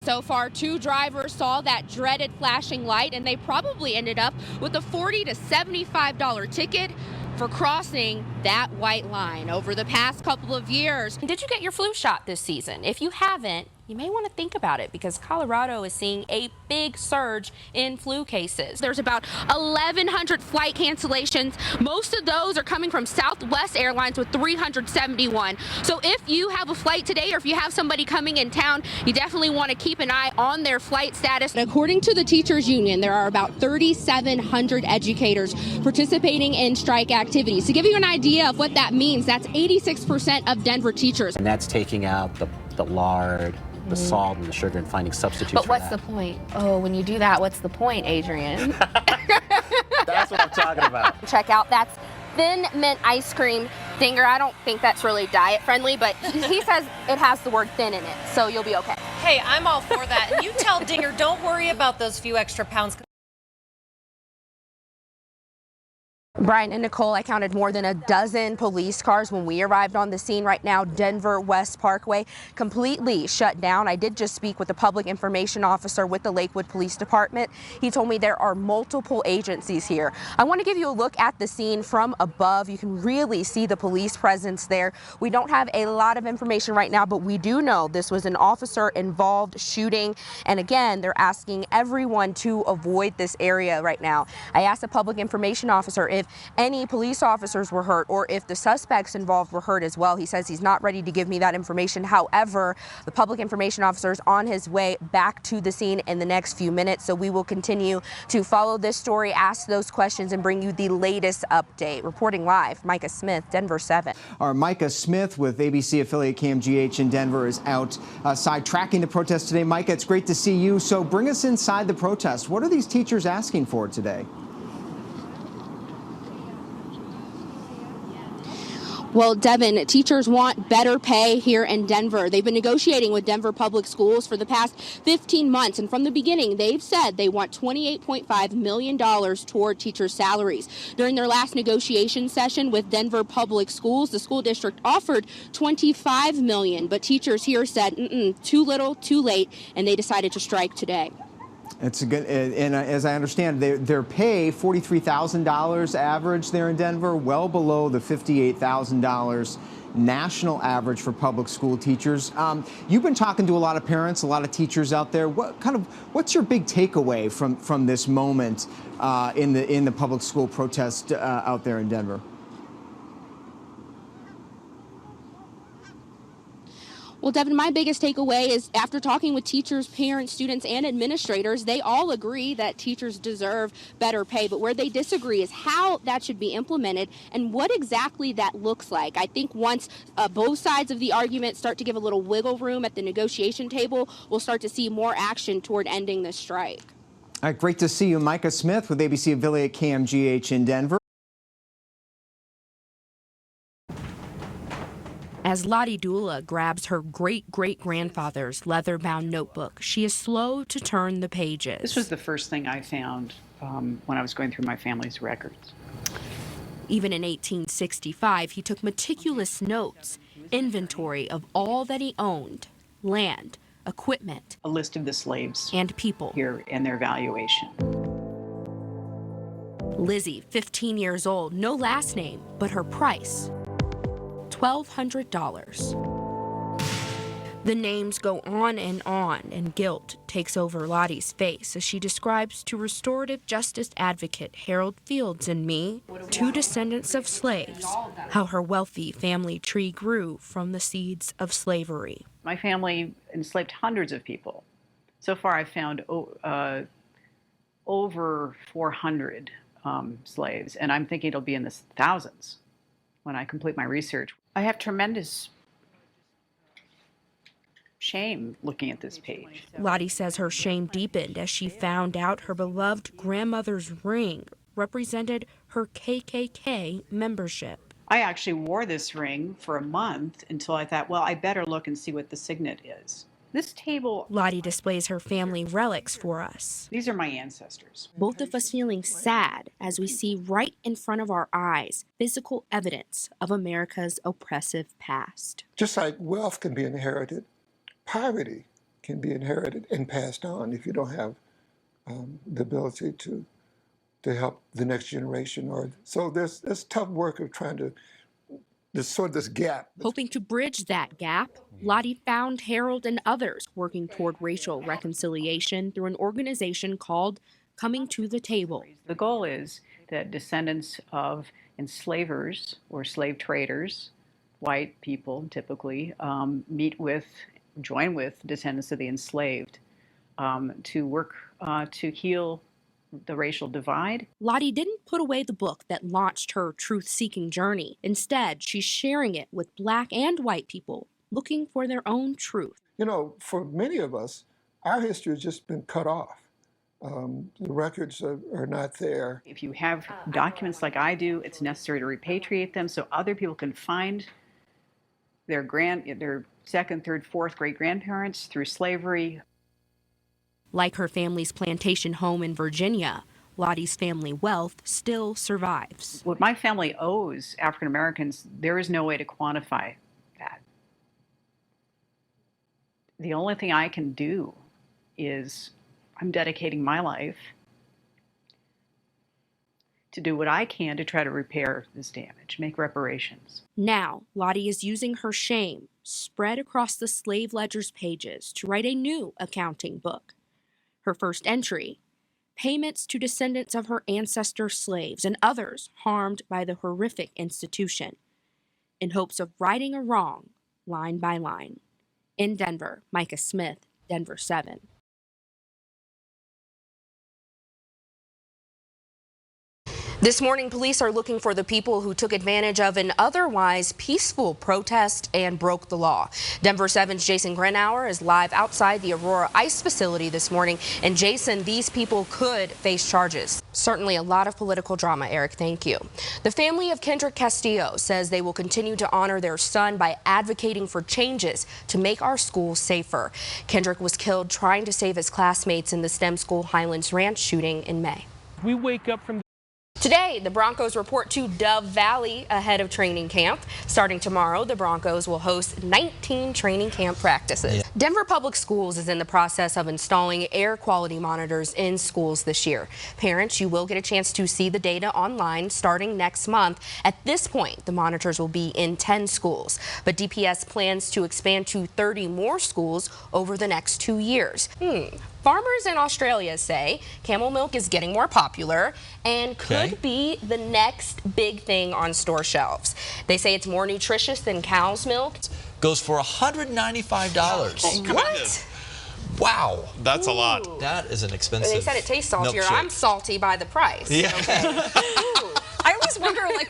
So far, 2 drivers saw that dreaded flashing light, and they probably ended up with a $40 to $75 ticket for crossing that white line over the past couple of years. Did you get your flu shot this season? If you haven't, you may want to think about it because Colorado is seeing a big surge in flu cases. There's about 1,100 flight cancellations. Most of those are coming from Southwest Airlines with 371. So if you have a flight today or if you have somebody coming in town, you definitely want to keep an eye on their flight status. According to the Teachers Union, there are about 3,700 educators participating in strike activities. To give you an idea of what that means, that's 86% of Denver teachers. And that's taking out the lard, the salt and the sugar and finding substitutes. But what's the point? Oh, when you do that, what's the point, Adrian? That's what I'm talking about. Check out, that's Thin Mint ice cream. Dinger, I don't think that's really diet friendly, but he says it has the word thin in it, so you'll be okay. Hey, I'm all for that. And you tell Dinger, don't worry about those few extra pounds. Brian and Nicole, I counted more than a dozen police cars when we arrived on the scene. Right now, Denver West Parkway completely shut down. I did just speak with the public information officer with the Lakewood Police Department. He told me there are multiple agencies here. I want to give you a look at the scene from above. You can really see the police presence there. We don't have a lot of information right now, but we do know this was an officer-involved shooting. And again, they're asking everyone to avoid this area right now. I asked the public information officer if any police officers were hurt or if the suspects involved were hurt as well. He says he's not ready to give me that information. However, the public information officer is on his way back to the scene in the next few minutes. So we will continue to follow this story, ask those questions, and bring you the latest update. Reporting live, Micah Smith, Denver 7. Our Micah Smith with ABC affiliate KMGH in Denver is outside tracking the protest today. Micah, it's great to see you. So bring us inside the protest. What are these teachers asking for today? Well, Devin, teachers want better pay here in Denver. They've been negotiating with Denver Public Schools for the past 15 months. And from the beginning, they've said they want $28.5 million toward teachers' salaries. During their last negotiation session with Denver Public Schools, the school district offered $25 million. But teachers here said, too little, too late, and they decided to strike today. It's a good, and as I understand, their pay $43,000 average there in Denver, well below the $58,000 national average for public school teachers. You've been talking to a lot of parents, a lot of teachers out there. What's your big takeaway from this moment in the public school protest out there in Denver? Well, Devin, my biggest takeaway is after talking with teachers, parents, students, and administrators, they all agree that teachers deserve better pay. But where they disagree is how that should be implemented and what exactly that looks like. I think once both sides of the argument start to give a little wiggle room at the negotiation table, we'll start to see more action toward ending this strike. All right, great to see you. Micah Smith with ABC affiliate KMGH in Denver. As Lottie Dula grabs her great-great-grandfather's leather-bound notebook, she is slow to turn the pages. This was the first thing I found when I was going through my family's records. Even in 1865, he took meticulous notes, inventory of all that he owned, land, equipment, A list of the slaves and people. here and their valuation. Lizzie, 15 years old, no last name, but her price, $1,200. The names go on, and guilt takes over Lottie's face as she describes to restorative justice advocate Harold Fields and me, two descendants of slaves, how her wealthy family tree grew from the seeds of slavery. My family enslaved hundreds of people. So far, I've found over 400 slaves, and I'm thinking it'll be in the thousands when I complete my research. I have tremendous shame looking at this page. Lottie says her shame deepened as she found out her beloved grandmother's ring represented her KKK membership. I actually wore this ring for a month until I thought, well, I better look and see what the signet is. This table... Lottie displays her family relics for us. These are my ancestors. Both of us feeling sad as we see right in front of our eyes physical evidence of America's oppressive past. Just like wealth can be inherited, poverty can be inherited and passed on if you don't have the ability to help the next generation. Or so there's tough work of trying to sort of this gap. Hoping to bridge that gap, Lottie found Harold and others working toward racial reconciliation through an organization called Coming to the Table. The goal is that descendants of enslavers or slave traders, white people typically, join with descendants of the enslaved to work to heal the racial divide. Lottie didn't put away the book that launched her truth-seeking journey. Instead, she's sharing it with Black and white people looking for their own truth. You know, for many of us, our history has just been cut off. The records are not there. If you have documents like I do, it's necessary to repatriate them so other people can find their second, third, fourth great-grandparents through slavery. Like her family's plantation home in Virginia, Lottie's family wealth still survives. What my family owes African Americans, there is no way to quantify that. The only thing I can do is I'm dedicating my life to do what I can to try to repair this damage, make reparations. Now, Lottie is using her shame spread across the slave ledger's pages to write a new accounting book. Her first entry, payments to descendants of her ancestor slaves and others harmed by the horrific institution, in hopes of righting a wrong line by line. In Denver, Micah Smith, Denver 7. This morning, police are looking for the people who took advantage of an otherwise peaceful protest and broke the law. Denver 7's Jason Grenauer is live outside the Aurora ICE facility this morning. And Jason, these people could face charges. Certainly a lot of political drama, Eric. Thank you. The family of Kendrick Castillo says they will continue to honor their son by advocating for changes to make our schools safer. Kendrick was killed trying to save his classmates in the STEM school Highlands Ranch shooting in May. We wake up from Today, the Broncos report to Dove Valley ahead of training camp. Starting tomorrow, the Broncos will host 19 training camp practices. Denver Public Schools is in the process of installing air quality monitors in schools this year. Parents, you will get a chance to see the data online starting next month. At this point, the monitors will be in 10 schools, but DPS plans to expand to 30 more schools over the next 2 years. Farmers in Australia say camel milk is getting more popular and could be the next big thing on store shelves. They say it's more nutritious than cow's milk. Goes for $195. What? Wow. That's a lot. That is an expensive They said it tastes saltier. milkshake. I'm salty by the price. Yeah. Okay. I always wonder, like,